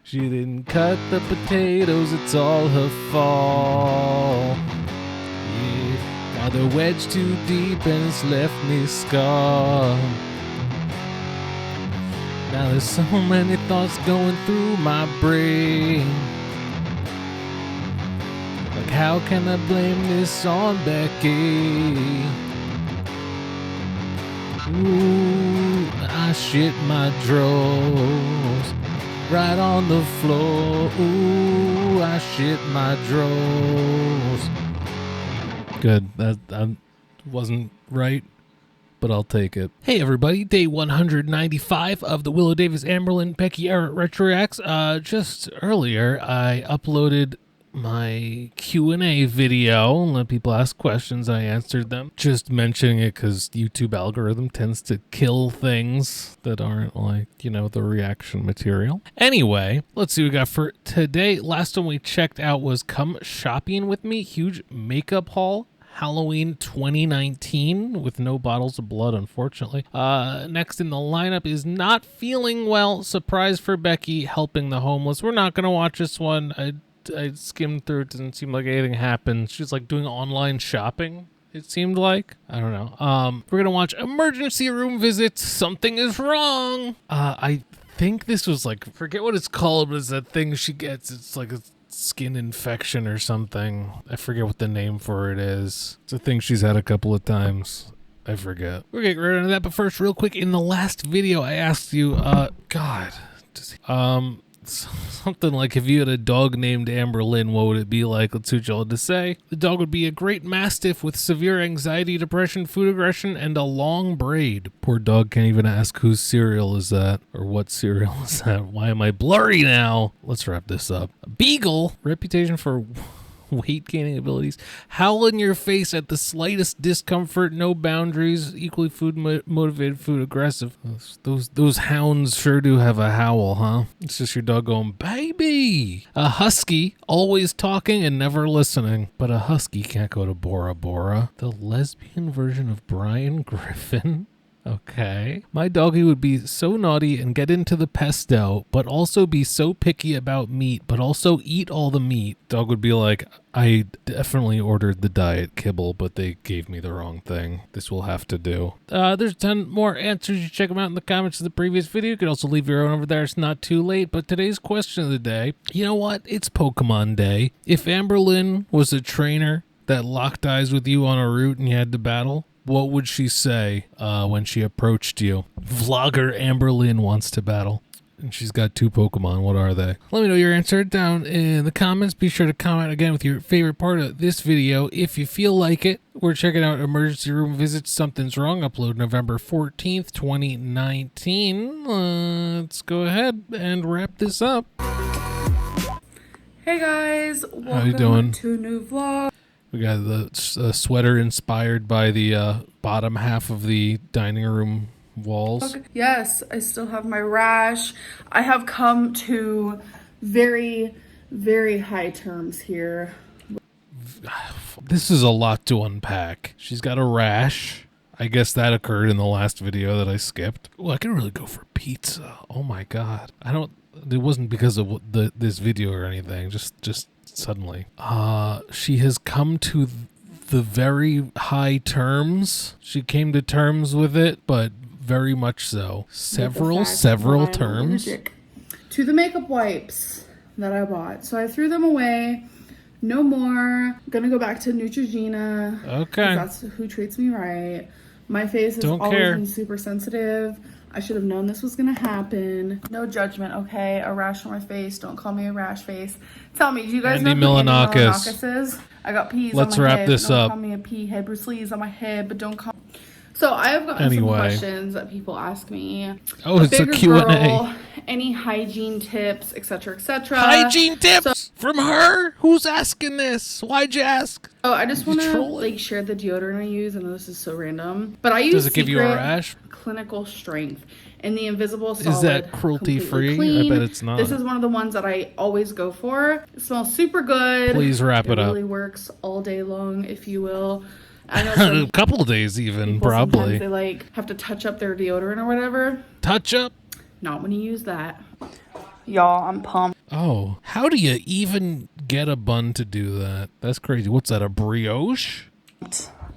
She didn't cut the potatoes, it's all her fault. Yeah, got the wedge too deep and it's left me scarred. Now there's so many thoughts going through my brain. Like, how can I blame this on Becky? Ooh, I shit my drawers right on the floor. Ooh, I shit my drawers. Good, that wasn't right, but I'll take it. Hey everybody, day 195 of the WiLLo Davis Amberlin Becky ALR Retro Reacts. Just earlier, I uploaded my Q&A video and let people ask questions. I answered them. Just mentioning it because YouTube algorithm tends to kill things that aren't like, you know, the reaction material. Anyway, let's see what we got for today. Last one we checked out was Come Shopping With Me, huge makeup haul. Halloween 2019 with no bottles of blood, unfortunately. Next in the lineup is Not Feeling Well, surprise for Becky, helping the homeless. We're not going to watch this one. I skimmed through. It doesn't seem like anything happened. She's like doing online shopping, it seemed like. I don't know. We're going to watch Emergency Room Visits, Something Is Wrong. I think this was like, forget what it's called, but it's that thing she gets. It's like a skin infection or something. I forget what the name for it is. It's a thing she's had a couple of times. I forget. We're getting right into that, but first, real quick, in the last video, I asked you, something like, if you had a dog named Amberlin, what would it be like? Let's see what y'all had to say. The dog would be a great mastiff with severe anxiety, depression, food aggression, and a long braid. Poor dog can't even ask whose cereal is that, or what cereal is that. Why am I blurry now? Let's wrap this up. Beagle, reputation for weight gaining abilities, howl in your face at the slightest discomfort, no boundaries, equally food motivated, food aggressive. Those hounds sure do have a howl, huh? It's just your dog going, baby. A husky, always talking and never listening, but a husky can't go to Bora Bora. The lesbian version of Brian Griffin. Okay. My doggy would be so naughty and get into the pesto, but also be so picky about meat, but also eat all the meat. Dog would be like, I definitely ordered the diet kibble, but they gave me the wrong thing. This will have to do. There's 10 more answers. You check them out in the comments of the previous video. You can also leave your own over there. It's not too late. But today's question of the day, you know what? It's Pokemon Day. If Amberlin was a trainer that locked eyes with you on a route and you had to battle, what would she say when she approached you? Vlogger Amberlin wants to battle. And she's got 2 Pokemon. What are they? Let me know your answer down in the comments. Be sure to comment again with your favorite part of this video if you feel like it. We're checking out Emergency Room Visits, Something's Wrong. Upload November 14th, 2019. Let's go ahead and wrap this up. Hey guys, how you doing? To a new vlog. We got the sweater inspired by the bottom half of the dining room walls. Yes, I still have my rash. I have come to very, very high terms here. This is a lot to unpack. She's got a rash. I guess that occurred in the last video that I skipped. Oh, I could really go for pizza. Oh my god. It wasn't because of this video or anything. Just suddenly. She has come to the very high terms. She came to terms with it, but very much so. Several terms. To the makeup wipes that I bought. So I threw them away. No more. I'm gonna go back to Neutrogena. Okay. That's who treats me right. My face has always been super sensitive. I should have known this was gonna happen. No judgment, okay? A rash on my face. Don't call me a rash face. Tell me, do you guys know who Andy Milonakis is? I got peas on my head. Let's wrap this up. Don't call me a pea head. Bruce Lee's on my head, but don't call. So I have gotten some questions that people ask me. Oh, it's a Q&A. Any hygiene tips, etc., etc. Hygiene tips from her? Who's asking this? Why'd you ask? Oh, I just want to like share the deodorant I use. I know this is so random, but I use Does it give you a rash? Clinical Strength and the Invisible Solid. Is that cruelty free? I bet it's not. This is one of the ones that I always go for. It smells super good. Please wrap it up. It really works all day long, if you will. I know a couple of days even, probably. They like have to touch up their deodorant or whatever. Touch up? Not when you use that. Y'all, I'm pumped. Oh, how do you even get a bun to do that? That's crazy. What's that, a brioche?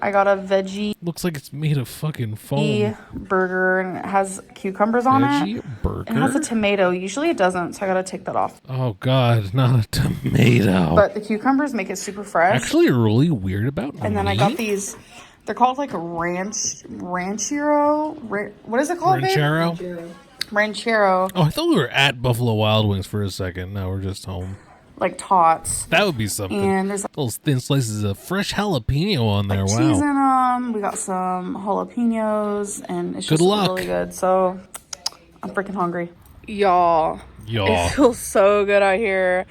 I got a veggie. Looks like it's made of fucking foam. Burger, and it has cucumbers on it. Veggie burger? It has a tomato. Usually it doesn't, so I gotta take that off. Oh God, not a tomato. But the cucumbers make it super fresh. Actually, really weird about And then I got these. They're called like ranchero. What is it called? Ranchero. Ranchero. Oh, I thought we were at Buffalo Wild Wings for a second. Now we're just home. Like tots. That would be something. And there's little thin slices of fresh jalapeno on there. Like wow. Cheese in them. We got some jalapenos, and it's just really good. So I'm freaking hungry, y'all. It feels so good out here.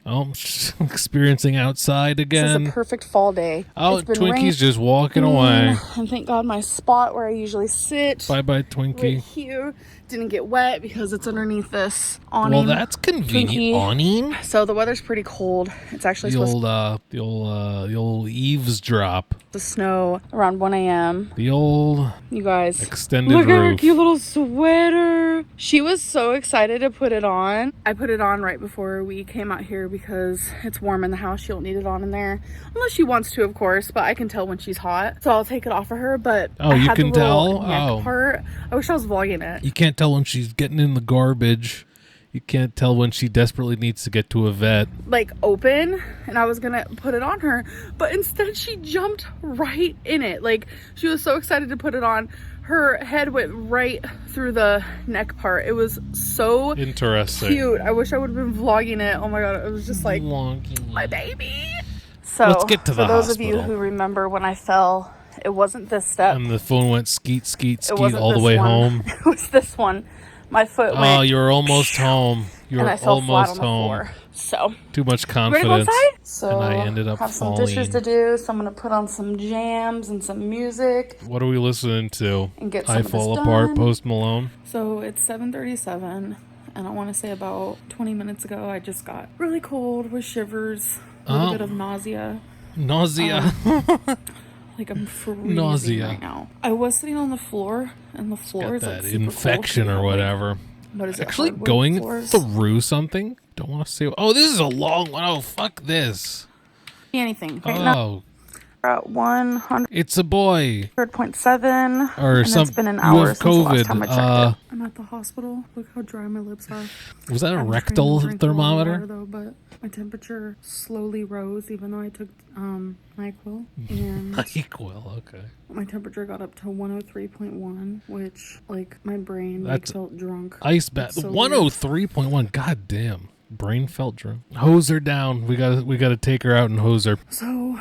Oh, experiencing outside again. This is a perfect fall day. Oh, Twinkie's just walking away. And thank God my spot where I usually sit. Bye-bye, Twinkie. Right here didn't get wet because it's underneath this awning. Well, that's convenient. Twinkie. Awning. So the weather's pretty cold. It's actually the old eavesdrop. The snow around 1 a.m. The old you guys extended look roof. at her cute little sweater. She was so excited to put it on. I put it on right before we came out here because it's warm in the house. She don't need it on in there unless she wants to, of course, but I can tell when she's hot, so I'll take it off of her. But oh, you can tell. Neck part. I wish I was vlogging it. You can't tell when she's getting in the garbage. You can't tell when she desperately needs to get to a vet. Like open, and I was gonna put it on her, but instead she jumped right in it. Like she was so excited to put it on. Her head went right through the neck part. It was so interesting. Cute. I wish I would have been vlogging it. Oh my God, it was just like my baby. So let's get to the for those hospital. of you who remember when I fell, it wasn't this step. And the phone went skeet, skeet, skeet all the way home. It was this one. My foot went. Oh, you were almost home. You were almost home. So too much confidence. Ready to go outside? So and I ended up have falling. some dishes to do. So I'm gonna put on some jams and some music. What are we listening to? And get I Fall Apart, Post Malone. So it's 7:37, and I want to say about 20 minutes ago, I just got really cold with shivers, a little bit of nausea. Like I'm freezing right now. I was sitting on the floor, and the floor is like super infection cold, or whatever. What is it? Actually going through something. Don't want to say. Oh, this is a long one. Oh, fuck this. Anything. Right now. At 100. It's a boy. 100.7. Or something. It's been an hour since COVID. the last time I checked it. I'm at the hospital. Look how dry my lips are. Was that a rectal thermometer? Water, though, but my temperature slowly rose, even though I took NyQuil. And NyQuil, okay. My temperature got up to 103.1, which, like, my brain felt drunk. Ice bath. 103.1. God damn. Brain felt drunk. Hose her down. We gotta take her out and hose her. So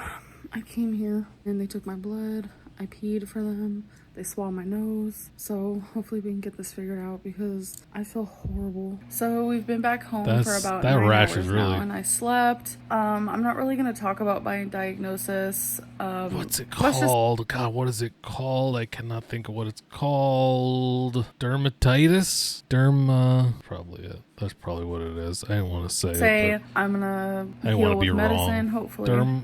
I came here and they took my blood. I peed for them. They swab my nose. So hopefully we can get this figured out because I feel horrible. So we've been back home for about 9 hours now, and I slept. I'm not really going to talk about my diagnosis. What's it called? God, what is it called? I cannot think of what it's called. Dermatitis? Probably it. That's probably what it is. I didn't want to say it. I'm going to heal with medicine, hopefully.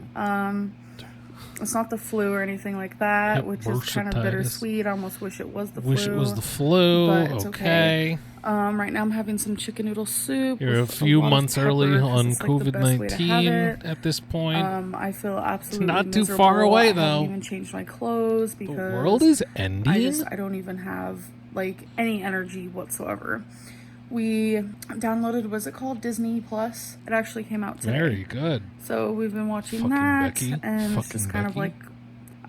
It's not the flu or anything like that, which is kind of bittersweet. I almost wish it was the flu. Wish it was the flu. But it's okay. Right now I'm having some chicken noodle soup. You're a few months early on COVID-19 at this point. I feel absolutely not too far away, though. I haven't even changed my clothes because the world is ending. I don't even have like any energy whatsoever. We downloaded, what's it called? Disney Plus. It actually came out today. Very good. So we've been watching that, and it's just kind of like,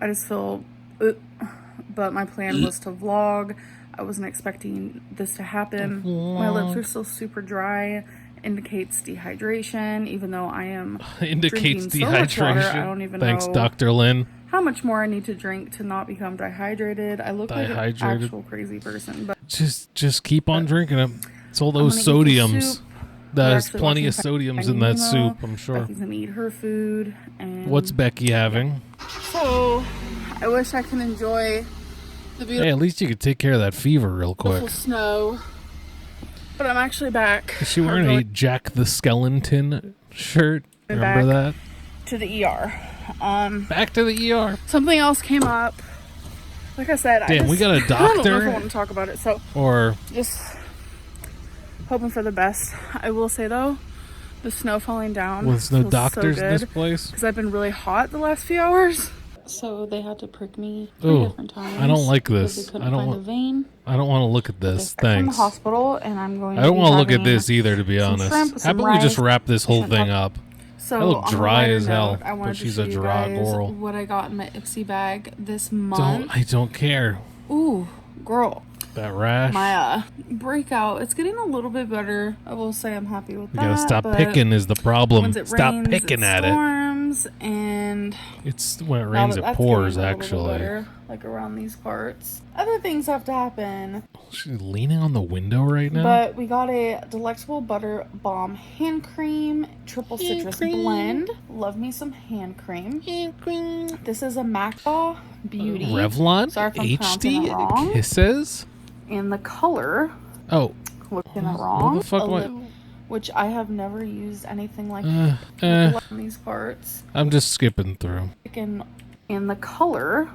I just feel, but my plan was to vlog. I wasn't expecting this to happen. My lips are still super dry. Indicates dehydration, even though I am drinking so much water. I don't even know. Thanks, Dr. Lynn. How much more I need to drink to not become dehydrated. I look like an actual crazy person, but just keep on drinking them. It's all those sodiums. There's plenty of sodiums in that soup, I'm sure. Becky's gonna eat her food. And what's Becky having? So, I wish I can enjoy the beautiful. Hey, at least you could take care of that fever real quick. Snow. But I'm actually back. Is she wearing a Jack the Skellington shirt? Remember that? To the ER. Back to the ER. Something else came up. Like I said, we got a doctor. I don't know if I want to talk about it. So or just hoping for the best. I will say though, The snow falling down. Well, there's no doctors in this place. Because I've been really hot the last few hours. So they had to prick me 3 different times. I don't like this. They couldn't find a vein. I don't want to look at this. From the Thanks. hospital, and I'm going. I don't want to look at this either, to be honest. How about we just wrap this whole thing up? So I look dry as hell, I but she's a dry girl. What I got in my Ipsy bag this month. I don't care. Ooh, girl. That rash. My breakout. It's getting a little bit better. I will say I'm happy with that. You gotta stop picking is the problem. Stop rains, picking at it. And it's when it rains, it pours. Actually, better, like around these parts. Other things have to happen. She's leaning on the window right now. But we got a delectable butter bomb hand cream, triple citrus blend. Love me some hand cream. This is a MACBA Beauty Revlon Sorry if I'm pronouncing that wrong. Kisses. And the color. Oh, looking wrong. What the fuck? Which I have never used anything like in these parts. I'm just skipping through. And the color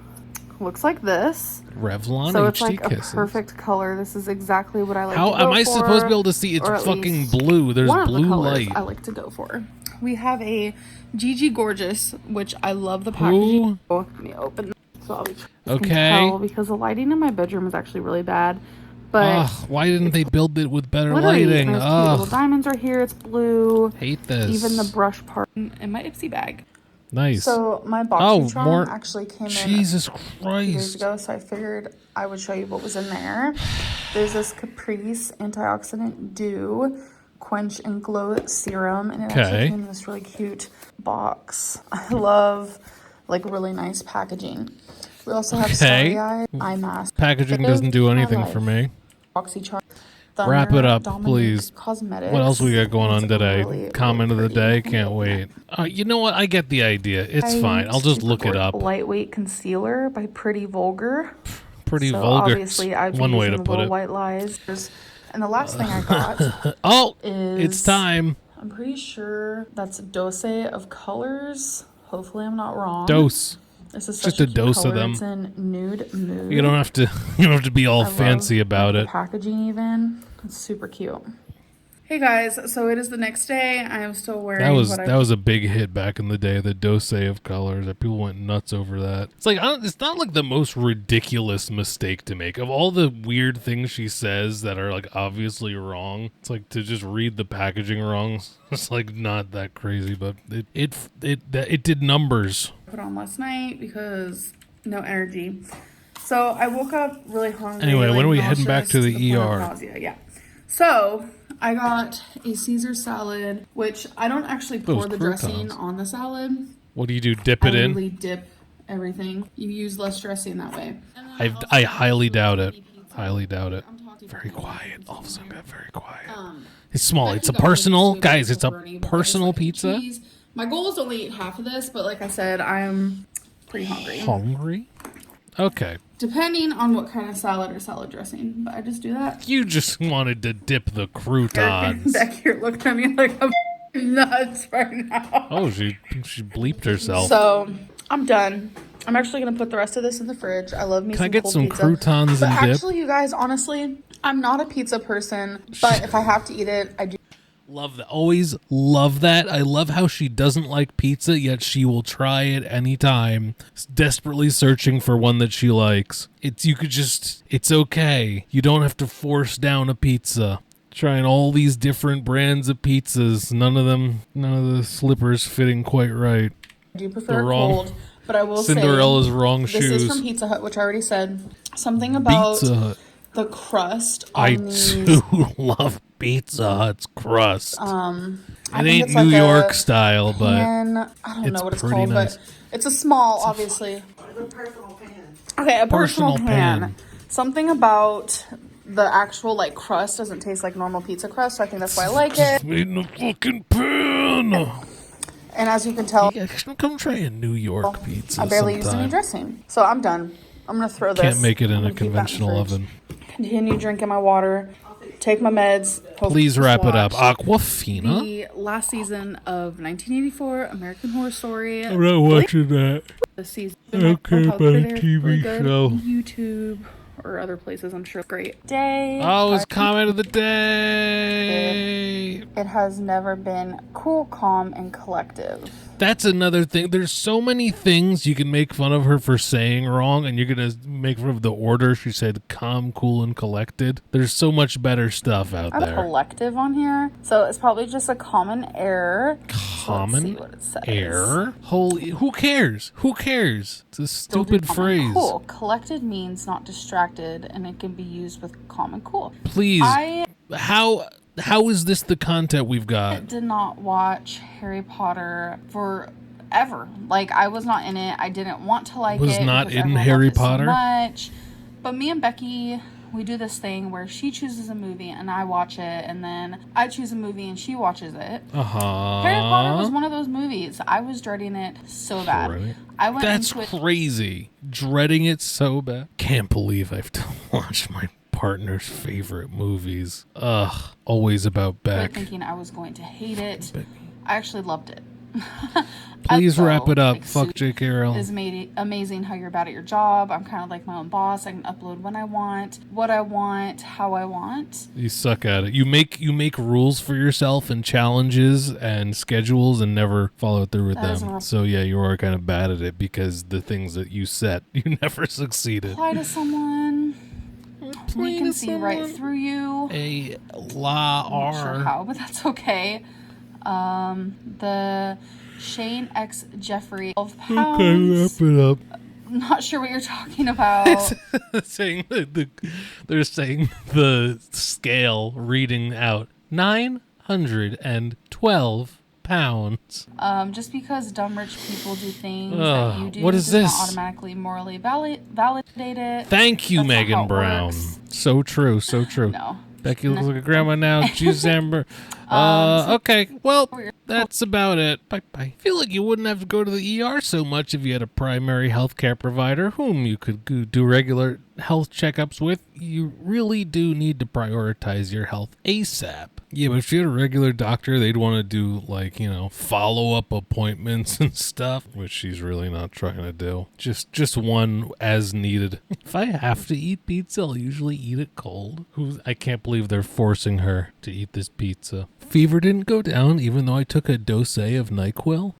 looks like this. Revlon so HD it's like Kisses. A perfect color. This is exactly what I like. How to go am I for, supposed to be able to see? It's fucking blue. There's blue light. I like to go for. We have a Gigi Gorgeous, which I love the packaging. Let me open this so I'll be tell because the lighting in my bedroom is actually really bad. But why didn't they build it with better lighting? Little diamonds are here. It's blue. Hate this. Even the brush part in my Ipsy bag. Nice. So my BoxyCharm actually came in Jesus 2 days ago, so I figured I would show you what was in there. There's this Caprice Antioxidant Dew Quench and Glow Serum, and it actually came in this really cute box. I love like really nice packaging. We also have Starry Eye mask. Packaging doesn't do anything for me. BoxyCharm. Wrap it up, please. Cosmetics. What else we got going on today? Comment of the day. Can't wait. You know what? I get the idea. It's fine. I'll just look it up. Lightweight concealer by Pretty Vulgar. Pretty Vulgar. Obviously, I've one way to put it. White lies. And the last thing I got is it's time. I'm pretty sure that's Dose of Colors. Hopefully, I'm not wrong. Dose. This is just a dose color. of them. It's in nude mood. You don't have to be all fancy about it. Packaging even. It's super cute. Hey guys, so it is the next day. I am still wearing that was a big hit back in the day, the Dose of Colors. People went nuts over that. It's like it's not like the most ridiculous mistake to make. Of all the weird things she says that are like obviously wrong, it's like to just read the packaging wrong. It's like not that crazy, but it did numbers. Put on last night because no energy. So I woke up really hungry. Anyway, when are we heading back to the ER? Yeah. So I got a Caesar salad, which I don't actually pour the dressing on the salad. What do you do? Dip it in? I really dip everything. You use less dressing that way. I highly doubt it. Highly doubt it. Very quiet. All of a sudden got very quiet. It's small. It's a personal, guys. It's a personal pizza. My goal is to only eat half of this, but like I said, I'm pretty hungry. Hungry? Okay. Depending on what kind of salad or salad dressing, but I just do that. You just wanted to dip the croutons. Back here looking at me like I'm nuts right now. Oh, she bleeped herself. So I'm done. I'm actually gonna put the rest of this in the fridge. I love me some cold pizza. Can I get some croutons and dip? Actually, you guys, honestly, I'm not a pizza person, but if I have to eat it, I do. Love that. Always love that. I love how she doesn't like pizza, yet she will try it anytime, desperately searching for one that she likes. It's okay. You don't have to force down a pizza. Trying all these different brands of pizzas. None of the slippers fitting quite right. I do prefer cold, but I will Cinderella's wrong shoes. This is from Pizza Hut, which I already said. Something about Pizza Hut. The crust on I too love Pizza Hut's crust. I it ain't New York style, but I don't know what it's called, but it's a small, obviously. Okay, a personal pan. Something about the actual like crust doesn't taste like normal pizza crust, so I think that's why I like it. Made in a fucking pan. And as you can tell, come try a New York pizza. I barely used any dressing, so I'm done. I'm gonna throw this. Can't make it in a conventional oven. Continue drinking my water. Take my meds. Please wrap it up. Aquafina. The last season of 1984 American Horror Story. I'm not watching that. The season. Okay, about a TV show. YouTube. or other places. I'm sure it's great. Day. Oh, it's comment of the day. It has never been cool, calm, and collective. That's another thing. There's so many things you can make fun of her for saying wrong, and you're going to make fun of the order she said calm, cool, and collected. There's so much better stuff out there. Collective on here, so it's probably just a common error. Common let's see what it says. error? Holy, who cares? Who cares? It's a stupid phrase. Cool. Collected means not distracted, and it can be used with calm and cool. Please. How is this the content we've got? I did not watch Harry Potter forever. Like, I was not in it. I didn't want to like it. Was not in Harry Potter? So much. But me and Becky, we do this thing where she chooses a movie and I watch it, and then I choose a movie and she watches it. Harry Potter was one of those movies. I was dreading it so bad. Right. That's crazy. Dreading it so bad. Can't believe I have to watch my partner's favorite movies. Ugh. Always about Beck. Thinking I was going to hate it. I actually loved it. Please wrap it up. Fuck J.K. Rowling. It's amazing how you're bad at your job. I'm kind of like my own boss. I can upload when I want, what I want, how I want. You suck at it. You make rules for yourself and challenges and schedules and never follow through with them. So yeah, you are kind of bad at it because the things that you set, you never succeeded. Apply to someone. We can see right through you. ALR. I'm not sure how, but that's okay. The Shane X Jeffrey 12 pounds. Okay, wrap it up. Not sure what you're talking about. They're saying the scale reading out 912 pounds. Just because dumb rich people do things that you do what is does this? not automatically morally validate it. Thank you, Megan Brown. So true, so true. No. Becky looks like a grandma now. She's Amber. Okay, well, that's about it. Bye-bye. I feel like you wouldn't have to go to the ER so much if you had a primary health care provider whom you could do regular health checkups with. You really do need to prioritize your health ASAP. Yeah, but if you had a regular doctor, they'd want to do, like, follow-up appointments and stuff, which she's really not trying to do. Just one as needed. If I have to eat pizza, I'll usually eat it cold. I can't believe they're forcing her to eat this pizza. Fever didn't go down even though I took a dose of NyQuil.